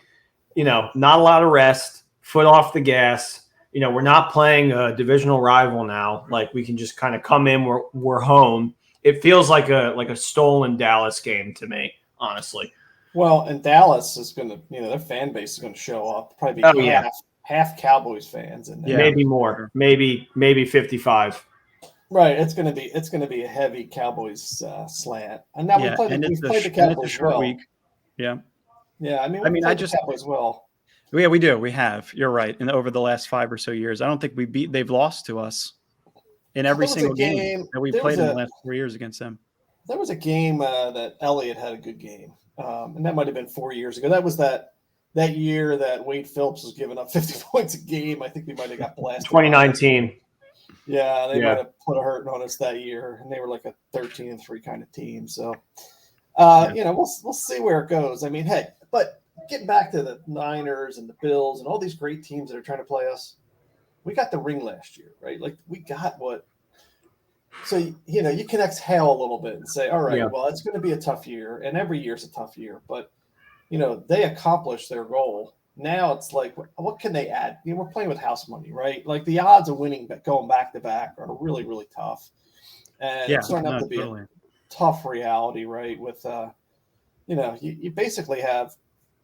not a lot of rest, foot off the gas. We're not playing a divisional rival now. Like, we can just kind of come in, we're home. It feels like a stolen Dallas game to me, honestly. Well, and Dallas is going to, their fan base is going to show up. Probably half Cowboys fans, and maybe more, maybe 55. Right, it's going to be a heavy Cowboys slant. And now we played the Cowboys well. Week. Yeah. Yeah, I mean, I just the Cowboys well. Yeah, we do. We have. You're right. And over the last 5 or so years, I don't think they've lost to us in every single game that we played in the last 4 years against them. There was a game that Elliott had a good game, and that might have been 4 years ago. That was that year that Wade Phillips was giving up 50 points a game. I think we might have got blasted. 2019. Yeah, they might have put a hurting on us that year, and they were like a 13-3 kind of team. So, we'll see where it goes. I mean, hey, but getting back to the Niners and the Bills and all these great teams that are trying to play us, we got the ring last year, right? Like, we got what – so, you can exhale a little bit and say, all right, well, it's going to be a tough year, and every year's a tough year. But, they accomplished their goal. Now it's like, what can they add? We're playing with house money, right? Like, the odds of winning going back-to-back are really, really tough. And it's starting out to be a tough reality, right? With, you basically have,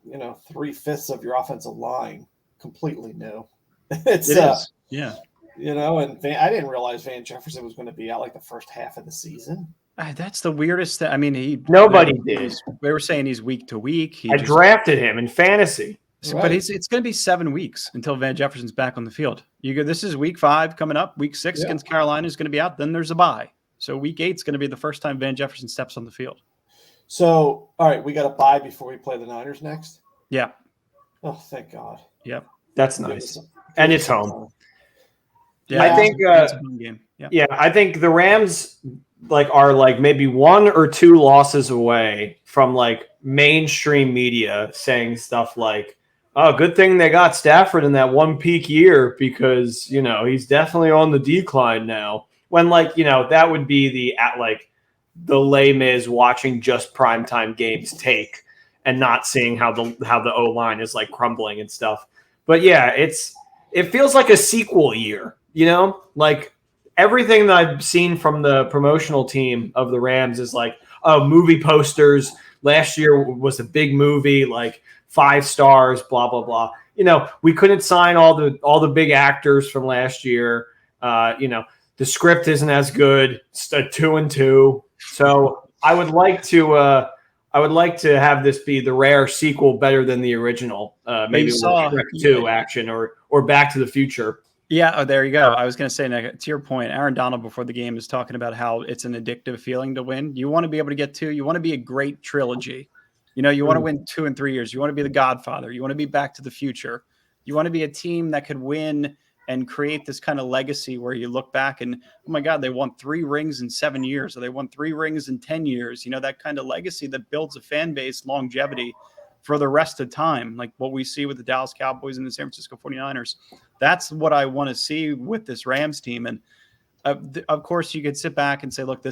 3/5 of your offensive line completely new. It is. Yeah. And I didn't realize Van Jefferson was going to be out like the first half of the season. That's the weirdest thing. I mean, nobody did. We were saying he's week to week. I drafted him in fantasy. Right. But it's going to be 7 weeks until Van Jefferson's back on the field. This is week 5 coming up. Week 6 against Carolina is going to be out. Then there's a bye. So week 8 is going to be the first time Van Jefferson steps on the field. So, all right, we got a bye before we play the Niners next? Yeah. Oh, thank God. Yep. That's nice. And it's home. Yeah, I think it's a fun game. Yeah, I think the Rams are maybe 1 or 2 losses away from mainstream media saying stuff like, oh, good thing they got Stafford in that one peak year because, he's definitely on the decline now. When that would be the Les Mis watching just primetime games take and not seeing how the O-line is crumbling and stuff. But yeah, it feels like a sequel year, like everything that I've seen from the promotional team of the Rams is like, oh, movie posters. Last year was a big movie, like 5 stars, blah, blah, blah. We couldn't sign all the big actors from last year. The script isn't as good. It's a 2-2. So I would like to have this be the rare sequel better than the original. Maybe Shrek 2 action or Back to the Future. Yeah, there you go. I was going to say, Nick, to your point, Aaron Donald before the game is talking about how it's an addictive feeling to win. You want to be able to get 2. You want to be a great trilogy. You want to win 2 and 3 years. You want to be the Godfather. You want to be Back to the Future. You want to be a team that could win and create this kind of legacy where you look back and, oh my God, they won 3 rings in 7 years, or they won 3 rings in 10 years. That kind of legacy that builds a fan base longevity for the rest of time, like what we see with the Dallas Cowboys and the San Francisco 49ers. That's what I want to see with this Rams team. And of course, you could sit back and say, look,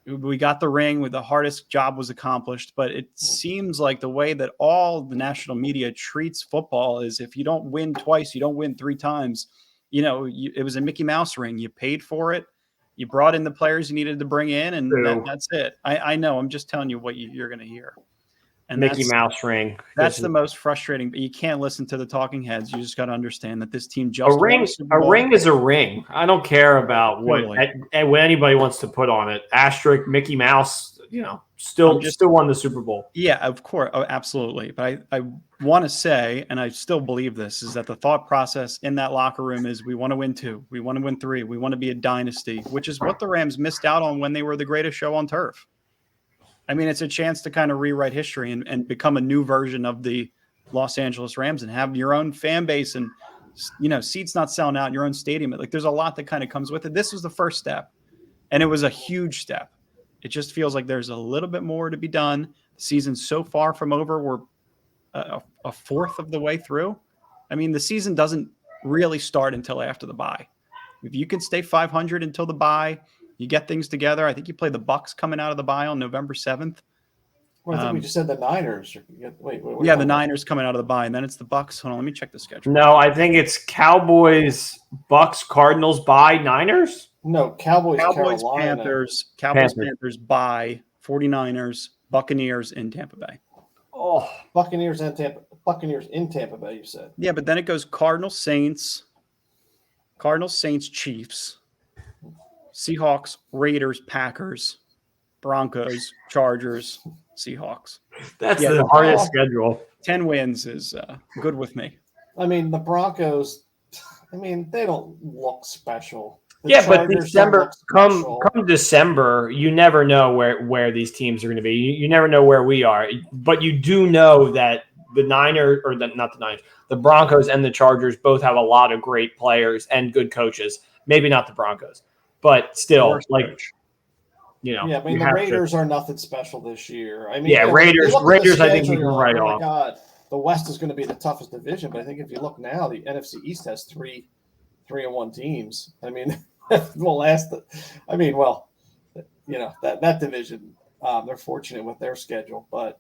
we got the ring, with the hardest job was accomplished. But it seems like the way that all the national media treats football is, if you don't win twice, you don't win 3 times. It was a Mickey Mouse ring. You paid for it. You brought in the players you needed to bring in, and that's it. I know. I'm just telling you what you're going to hear. And Mickey Mouse ring. That's the most frustrating. But you can't listen to the talking heads. You just got to understand that this team just a ring is a ring. I don't care about what anybody wants to put on it. Asterisk Mickey Mouse. Still won the Super Bowl. Yeah, of course, absolutely. But I want to say, and I still believe this, is that the thought process in that locker room is, we want to win 2, we want to win 3, we want to be a dynasty, which is what the Rams missed out on when they were the greatest show on turf. I mean, it's a chance to kind of rewrite history and become a new version of the Los Angeles Rams and have your own fan base and, seats not selling out in your own stadium. Like, there's a lot that kind of comes with it. This was the first step, and it was a huge step. It just feels like there's a little bit more to be done. The season's so far from over. We're a fourth of the way through. I mean, the season doesn't really start until after the bye. If you can stay 500 until the bye, you get things together. I think you play the Bucks coming out of the bye on November 7th. Well, I think we just said the Niners. Wait. Yeah, the Niners coming out of the bye, and then it's the Bucks. Hold on, let me check the schedule. No, I think it's Cowboys, Bucks, Cardinals, bye, Niners. No, Cowboys, Panthers, bye, 49ers, Buccaneers in Tampa Bay. Oh, Buccaneers in Tampa Bay, you said. Yeah, but then it goes Cardinals, Saints, Chiefs, Seahawks, Raiders, Packers, Broncos, Chargers, Seahawks. That's the hardest schedule. 10 wins is good with me. I mean, the Broncos, they don't look special. But December, come December, you never know where these teams are going to be. You never know where we are. But you do know that the Broncos and the Chargers both have a lot of great players and good coaches. Maybe not the Broncos, but still, Yeah, the Raiders are nothing special this year. Raiders. I think you can write off. Oh my God, the West is going to be the toughest division. But I think if you look now, the NFC East has 3-1 teams. Will last. That division. They're fortunate with their schedule, but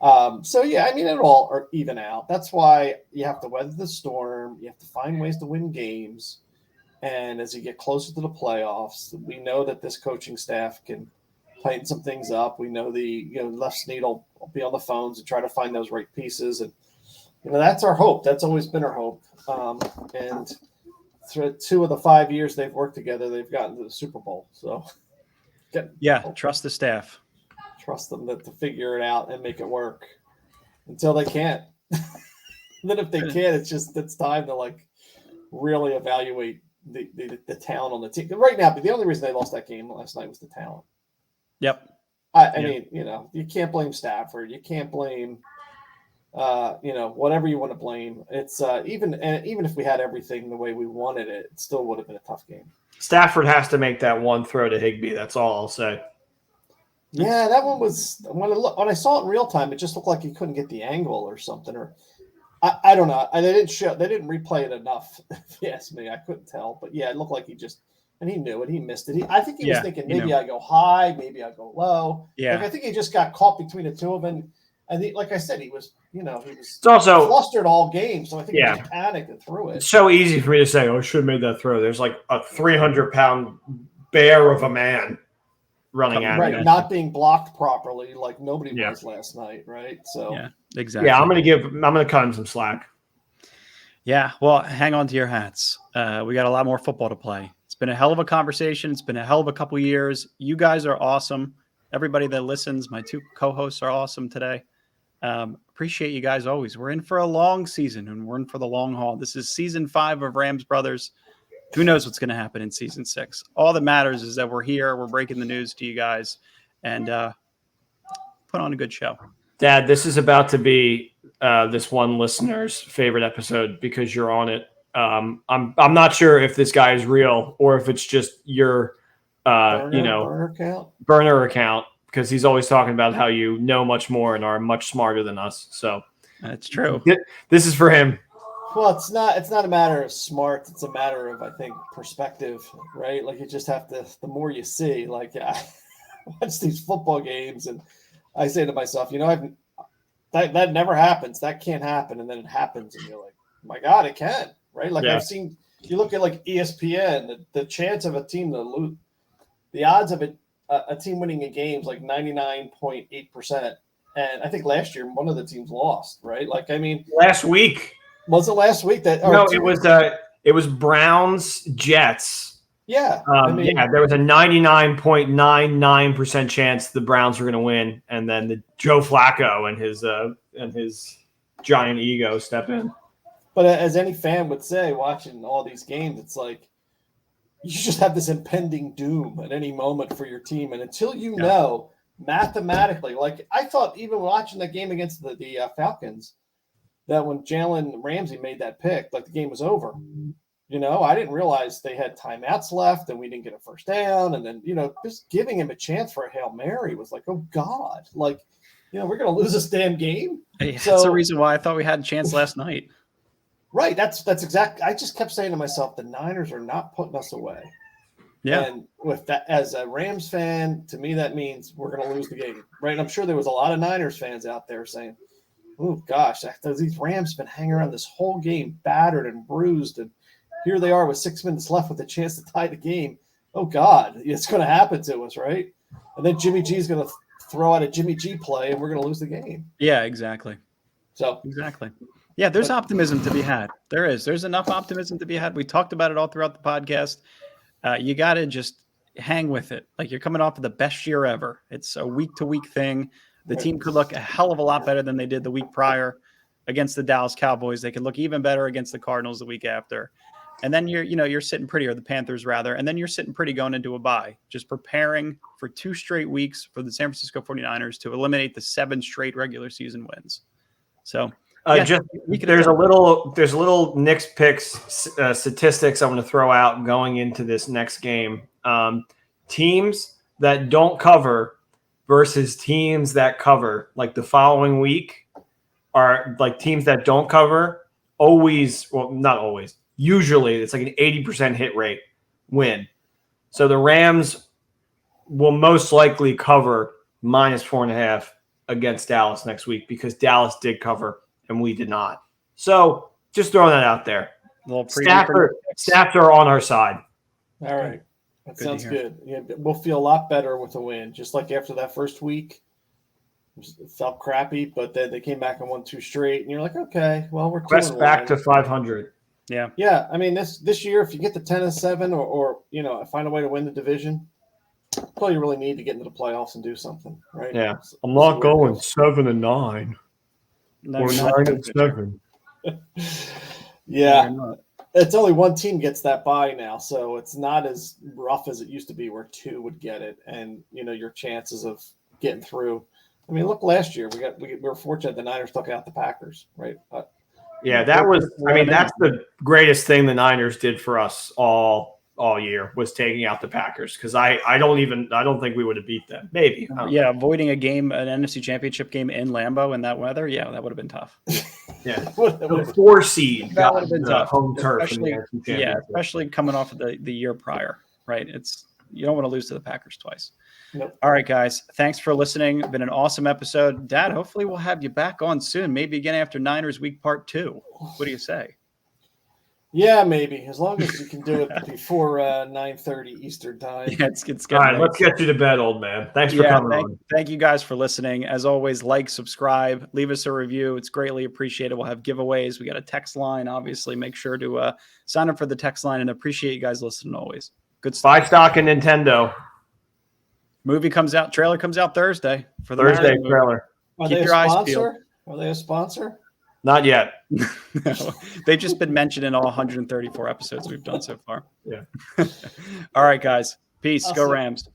it all even out. That's why you have to weather the storm. You have to find ways to win games. And as you get closer to the playoffs, we know that this coaching staff can tighten some things up. We know Les Snead will be on the phones and try to find those right pieces. And, that's our hope. That's always been our hope. And through 2 of the 5 years they've worked together, they've gotten to the Super Bowl. So, trust the staff. Trust them to figure it out and make it work until they can't. Then if they can, it's time to really evaluate the talent on the team. Right now, the only reason they lost that game last night was the talent. Yep. I mean, you can't blame Stafford. You can't blame, whatever you want to blame. It's even if we had everything the way we wanted it, it still would have been a tough game. Stafford has to make that one throw to Higbee. That's all I'll say. Yeah, that one was when I saw it in real time, it just looked like he couldn't get the angle or something. Or I don't know. They didn't replay it enough. If you ask me, I couldn't tell. But yeah, it looked like he knew it. He missed it. I think he was thinking maybe I go high, maybe I go low. Yeah. I think he just got caught between the two of them. like I said, he was It's also flustered all game, so I think Yeah. he just panicked and threw it. it's so easy for me to say, "Oh, I should have made that throw." There's like a 300-pound bear of a man running at Right, him. not being blocked properly, like nobody Yeah. was last night, right? So Yeah, exactly. Yeah, I'm gonna cut him some slack. Yeah, well, hang on to your hats. We got a lot more football to play. It's been a hell of a conversation. It's been a hell of a couple years. You guys are awesome. Everybody that listens, my two co-hosts are awesome today. Appreciate you guys always. We're in for a long season, and we're in for the long haul. This is season 5 of Rams Brothers. Who knows what's going to happen in season 6? All that matters is that we're here. We're breaking the news to you guys, and put on a good show. Dad, this is about to be this one listener's favorite episode because you're on it. I'm not sure if this guy is real or if it's just your burner account because he's always talking about how you know much more and are much smarter than us. So That's true. this is for him. Well, it's not a matter of smarts. It's a matter of, I think, perspective, right? Like you just have to, the more you see, like I watch these football games and I say to myself, that never happens. That can't happen. And then it happens. And you're like, my God, it can, right? Like Yeah. I've seen, you look at like ESPN, the chance of a team to lose, the odds of a team winning a game is like 99.8%. And I think last year, one of the teams lost, right? Like, I mean, Last week. was it last week that? No, it was Browns Jets. Yeah. There was a 99.99% chance the Browns were going to win, and then the Joe Flacco and his giant ego step in. But as any fan would say, watching all these games, it's like you just have this impending doom at any moment for your team, and until you know mathematically, like I thought, even watching the game against the Falcons, that when Jalen Ramsey made that pick, like the game was over. I didn't realize they had timeouts left and we didn't get a first down. And then, just giving him a chance for a Hail Mary was like, oh God, like, we're going to lose this damn game. That's the reason why I thought we had a chance last night. Right. That's exactly. I just kept saying to myself, the Niners are not putting us away. Yeah. And with that, as a Rams fan, to me, that means we're going to lose the game. Right. And I'm sure there was a lot of Niners fans out there saying, oh gosh, these Rams been hanging around this whole game, battered and bruised, and here they are with 6 minutes left with a chance to tie the game. Oh, God, it's going to happen to us, right? And then Jimmy G is going to throw out a Jimmy G play, and we're going to lose the game. Yeah, exactly. Exactly. Yeah, there's optimism to be had. There is. There's enough optimism to be had. We talked about it all throughout the podcast. You got to just hang with it. Like you're coming off of the best year ever. It's a week-to-week thing. The team could look a hell of a lot better than they did the week prior against the Dallas Cowboys. They could look even better against the Cardinals the week after. And then you're sitting pretty, or the Panthers rather, and then you're sitting pretty going into a bye, just preparing for 2 straight weeks for the San Francisco 49ers to eliminate the 7 straight regular season wins. So there's a little Knicks picks statistics I'm going to throw out going into this next game. Teams that don't cover versus teams that cover, like the following week, are like teams that don't cover not always. Usually it's like an 80% hit rate win. So the Rams will most likely cover -4.5 against Dallas next week because Dallas did cover and we did not. So just throwing that out there. Stats are on our side. All right. That sounds good. Yeah, we'll feel a lot better with a win. Just like after that first week, it felt crappy, but then they came back and won 2 straight. And you're like, okay, well, we're Quest back to 500. Yeah. Yeah. I mean, this year, if you get to 10-7 or find a way to win the division, that's all you really need to get into the playoffs and do something, right? Yeah. I'm not going 7-9 or 9-7. Yeah. It's only one team gets that bye now, so it's not as rough as it used to be where 2 would get it. And, your chances of getting through. I mean, look, last year we were fortunate the Niners took out the Packers, right? That's the greatest thing the Niners did for us all year was taking out the Packers because I don't think we would have beat them. Maybe. Avoiding an NFC Championship game in Lambeau in that weather, that would have been tough. Yeah, the 4 seed that would have been tough. Home turf, especially coming off of the year prior, right? You don't want to lose to the Packers twice. Nope. All right, guys. Thanks for listening. Been an awesome episode. Dad, hopefully we'll have you back on soon. Maybe again after Niners Week Part 2. What do you say? Yeah, maybe as long as you can do it before 9:30 Eastern time. Yeah, it's getting All right, late. let's get you to bed, old man. Thanks for coming on. Thank you guys for listening. As always, like, subscribe, leave us a review. It's greatly appreciated. We'll have giveaways. We got a text line. Obviously, make sure to sign up for the text line, and appreciate you guys listening always. Good stuff. Buy stock in Nintendo. Trailer comes out Thursday for the Thursday Mario movie. trailer. Are Keep they a your eyes peeled. sponsor? Are they a sponsor? Not yet. They've just been mentioned in all 134 episodes we've done so far. Yeah. All right, guys. Peace. Go Awesome. Rams.